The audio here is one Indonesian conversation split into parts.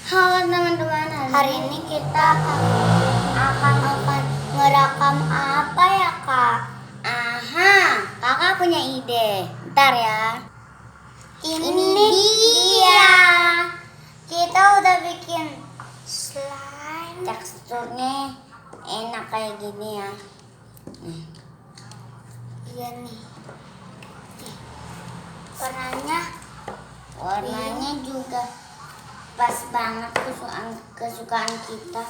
Halo teman-teman, hari ini kita akan ngerekam apa ya kak? Aha, kakak punya ide. Bentar ya. Ini dia. Kita udah bikin slime. Teksturnya enak kayak gini ya. Nih. Iya nih. Warnanya juga pas banget kesukaan kita.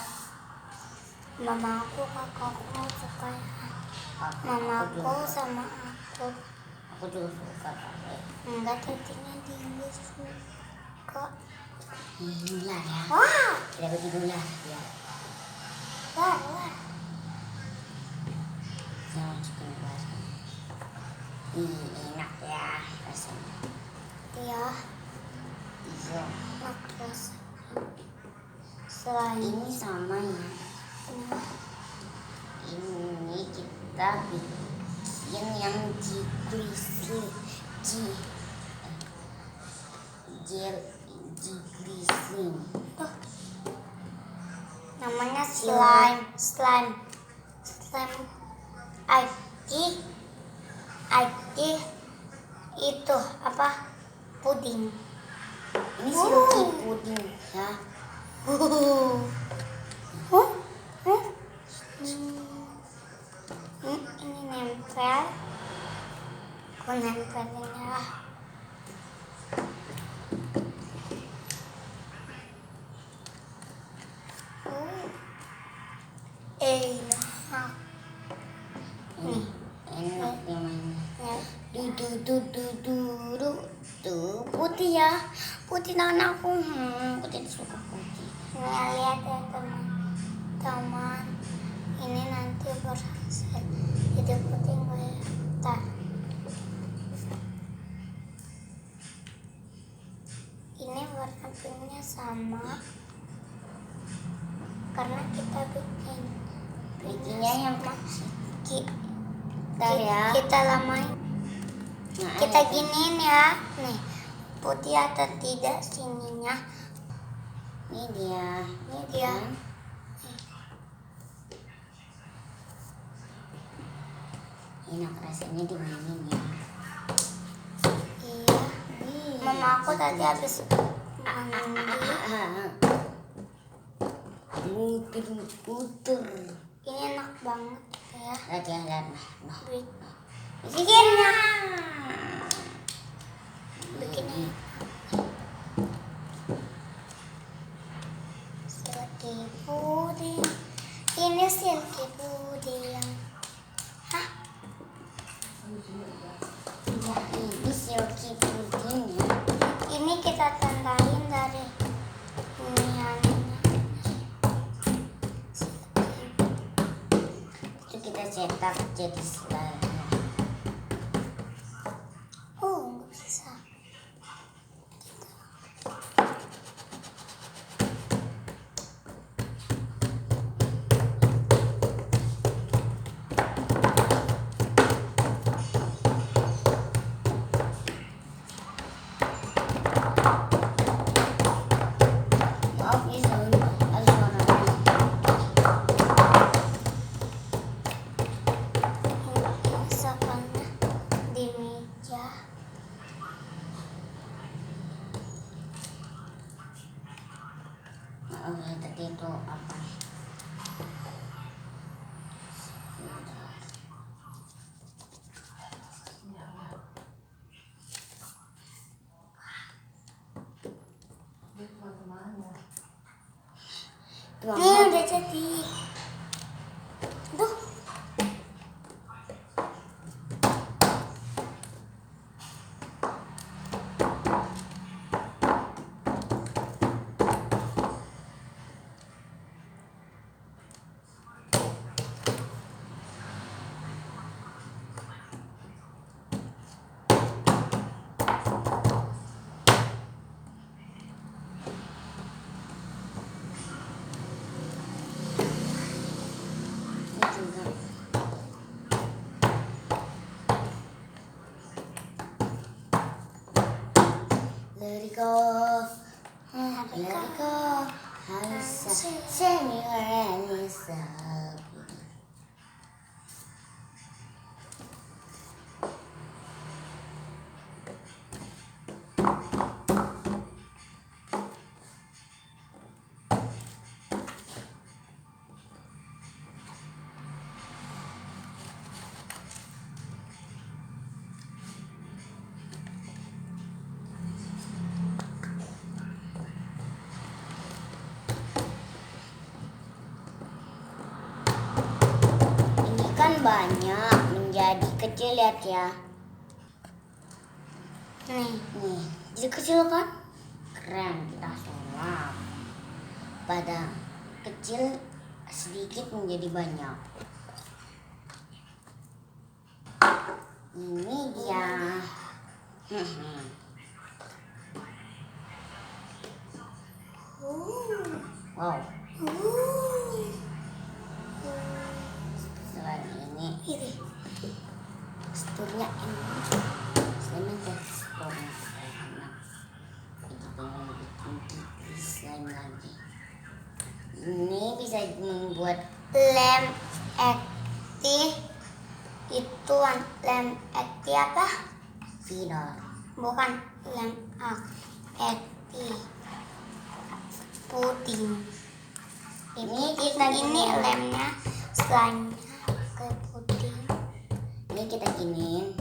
Mamaku, kakakku suka ya. Mamaku sama aku. Aku juga suka. Enggak, tentunya dia suka. Ular ya. Wah. Kita bikin ular ya. Ular. Jangan suka ular. Enak ya rasanya. Iya. Enak rasanya. Selain ini sama ya. Ini kita bikin yang glycerin. Namanya slime. Aji itu apa? Puding. Ini silky puding ya. Ini nempel. Aku nempelin ya. Enak. Nih, enak gimana? Tuh putih ya. Putih tangan aku. Putih suka putih. Nih lihat ya teman-teman. Ini nanti berhasil jadi putih nggak ya? Bentar. Ini warna pinknya sama. Karena kita bikinnya yang kita lamain. Kita giniin ya. Nih, putih atau tidak sininya. Ini dia. Enak rasanya dimainin ya. Iya. Mama aku tadi habis mandi. Muter. Ini enak banget ya. Lihat. Bikinnya. Silky puding. Ini silky puding. Hah? Ya, ini silky puding ya. Ini kita tandain dari itu kita cetak jadi slime. Nggak bisa. Tadi itu apa? Ini udah jadi. Tuh. Let it go. Harika Hansa Seniorisa. Kan banyak menjadi kecil, lihat ya. Nih, jadi kecil kan? Keren, kita sulap. Pada kecil sedikit menjadi banyak. Ini dia. Wow. Ini teksturnya enak. Slime teksturnya enak. Jadi pengen bikin slime lagi. Ini bisa membuat lem acti. Itu lem acti apa? Vidor. Bukan lem acti. Puding. Ini lemnya, slime kayak puding. Ini kita giniin.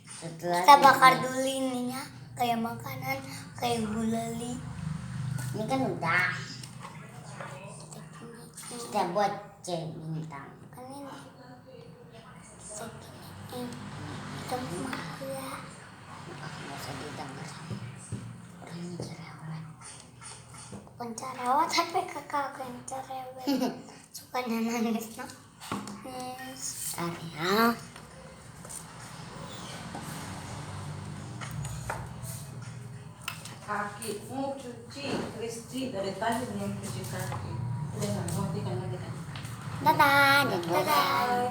Setelah kita bakar dulu ininya, kayak makanan, kayak gulali. Ini kan udah. Kita buat cek bintang. Kan ini. Kita giniin. Kita makan ya. Nggak usah didengar. Orang ini cerewet. Bukan cerewet, tapi kakak yang cerewet. Sukanya nangis, no? Area. Kakimu cuci, Kristi dari tadi belum cuci kaki. Udah nggak mau lagi kan? Dadah.